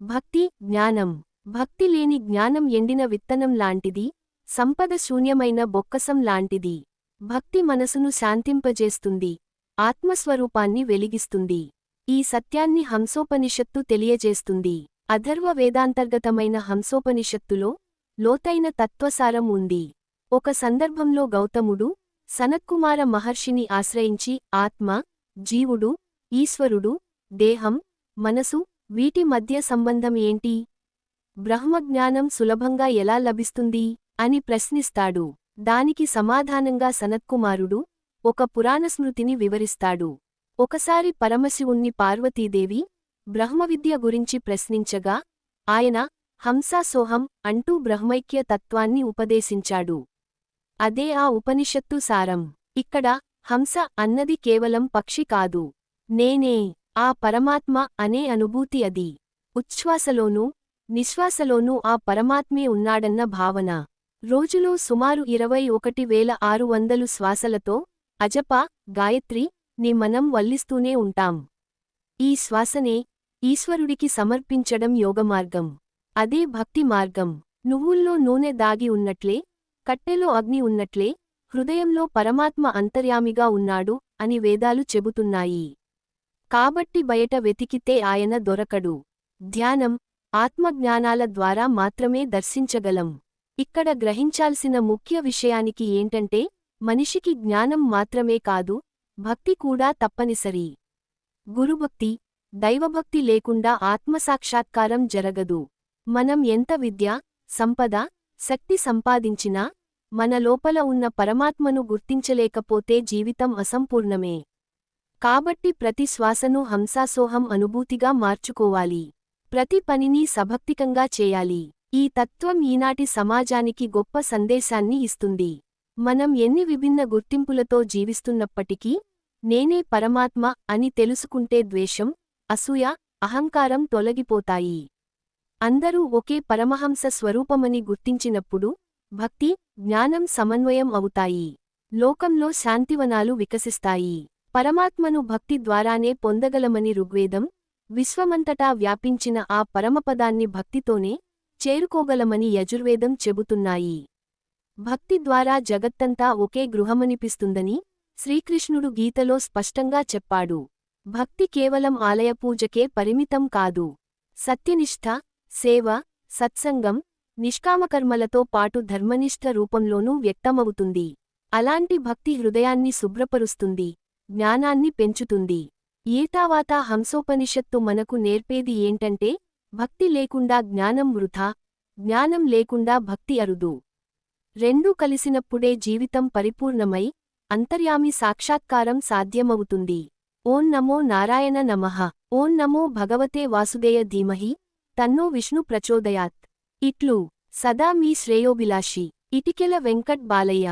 భక్తి జ్ఞానం. భక్తి లేని జ్ఞానం ఎండిన విత్తనం లాంటిది, సంపద శూన్యమైన బొక్కసం లాంటిది. భక్తి మనసును శాంతింపజేస్తుంది, ఆత్మస్వరూపాన్ని వెలిగిస్తుంది. ఈ సత్యాన్ని హంసోపనిషత్తు తెలియజేస్తుంది. అథర్వ వేదాంతర్గతమైన హంసోపనిషత్తులో లోతైన తత్వసారం ఉంది. ఒక సందర్భంలో గౌతముడు సనత్కుమార మహర్షిని ఆశ్రయించి ఆత్మ, జీవుడు, ఈశ్వరుడు, దేహం, మనసు వీటి మధ్య సంబంధం ఏంటి? బ్రహ్మజ్ఞానం సులభంగా ఎలా లభిస్తుంది అని ప్రశ్నిస్తాడు. దానికి సమాధానంగా సనత్కుమారుడు ఒక పురాణస్మృతిని వివరిస్తాడు. ఒకసారి పరమశివుణ్ణి పార్వతీదేవి బ్రహ్మవిద్య గురించి ప్రశ్నించగా ఆయన హంసా సోహం అంటూ బ్రహ్మైక్య తత్వాన్ని ఉపదేశించాడు. అదే ఆ ఉపనిషత్తు సారం. ఇక్కడ హంస అన్నది కేవలం పక్షి కాదు, నేనే ఆ పరమాత్మ అనే అనుభూతి. అది ఉచ్ఛ్వాసలోనూ నిశ్వాసలోనూ ఆ పరమాత్మే ఉన్నాడన్న భావన. రోజులో సుమారు 21,600 శ్వాసలతో అజప, గాయత్రి ని మనం వల్లిస్తూనే ఉంటాం. ఈ శ్వాసనే ఈశ్వరుడికి సమర్పించడం యోగమార్గం. అదే భక్తి మార్గం. నువ్వుల్లో నూనె దాగి ఉన్నట్లే, కట్టెలో అగ్ని ఉన్నట్లే హృదయంలో పరమాత్మ అంతర్యామిగా ఉన్నాడు అని వేదాలు చెబుతున్నాయి. కాబట్టి బయట వెతికితే ఆయన దొరకడు. ధ్యానం, ఆత్మజ్ఞానాల ద్వారా మాత్రమే దర్శించగలం. ఇక్కడ గ్రహించాల్సిన ముఖ్య విషయానికి ఏంటంటే, మనిషికి జ్ఞానం మాత్రమే కాదు, భక్తి కూడా తప్పనిసరి. గురుభక్తి, దైవభక్తి లేకుండా ఆత్మసాక్షాత్కారం జరగదు. మనం ఎంత విద్య, సంపద, శక్తి సంపాదించినా మన లోపల ఉన్న పరమాత్మను గుర్తించలేకపోతే జీవితం అసంపూర్ణమే. కాబట్టి ప్రతి శ్వాసను హంసాసోహం అనుభూతిగా మార్చుకోవాలి. ప్రతి పనిని సభక్తికంగా చేయాలి. ఈ తత్వం ఈనాటి సమాజానికి గొప్ప సందేశాన్ని ఇస్తుంది. మనం ఎన్ని విభిన్న గుర్తింపులతో జీవిస్తున్నప్పటికీ నేనే పరమాత్మ అని తెలుసుకుంటే ద్వేషం, అసూయ, అహంకారం తొలగిపోతాయి. అందరూ ఒకే పరమహంస స్వరూపమని గుర్తించినప్పుడు భక్తి, జ్ఞానం సమన్వయం అవుతాయి. లోకంలో శాంతివనాలు వికసిస్తాయి. పరమాత్మను భక్తి ద్వారానే పొందగలమని ఋగ్వేదం, విశ్వమంతటా వ్యాపించిన ఆ పరమపదాన్ని భక్తితోనే చేరుకోగలమని యజుర్వేదం చెబుతున్నాయి. భక్తి ద్వారా జగత్తంతా ఒకే గృహమనిపిస్తుందని శ్రీకృష్ణుడు గీతలో స్పష్టంగా చెప్పాడు. భక్తి కేవలం ఆలయపూజకే పరిమితం కాదు. సత్యనిష్ఠ, సేవ, సత్సంగం, నిష్కామకర్మలతో పాటు ధర్మనిష్ఠ రూపంలోనూ వ్యక్తమవుతుంది. అలాంటి భక్తి హృదయాన్ని శుభ్రపరుస్తుంది, జ్ఞానాన్ని పెంచుతుంది. ఏతావాతా హంసోపనిషత్తు మనకు నేర్పేది ఏంటంటే, భక్తి లేకుండా జ్ఞానం వృథా, జ్ఞానం లేకుండా భక్తి అరుదు. రెండూ కలిసినప్పుడే జీవితం పరిపూర్ణమై అంతర్యామి సాక్షాత్కారం సాధ్యమవుతుంది. ఓం నమో నారాయణ నమః. ఓం నమో భగవతే వాసుదేయ ధీమహి తన్నో విష్ణు ప్రచోదయాత్. ఇట్లు సదా మీ శ్రేయోభిలాషి ఇటికెల వెంకట్ బాలయ్య.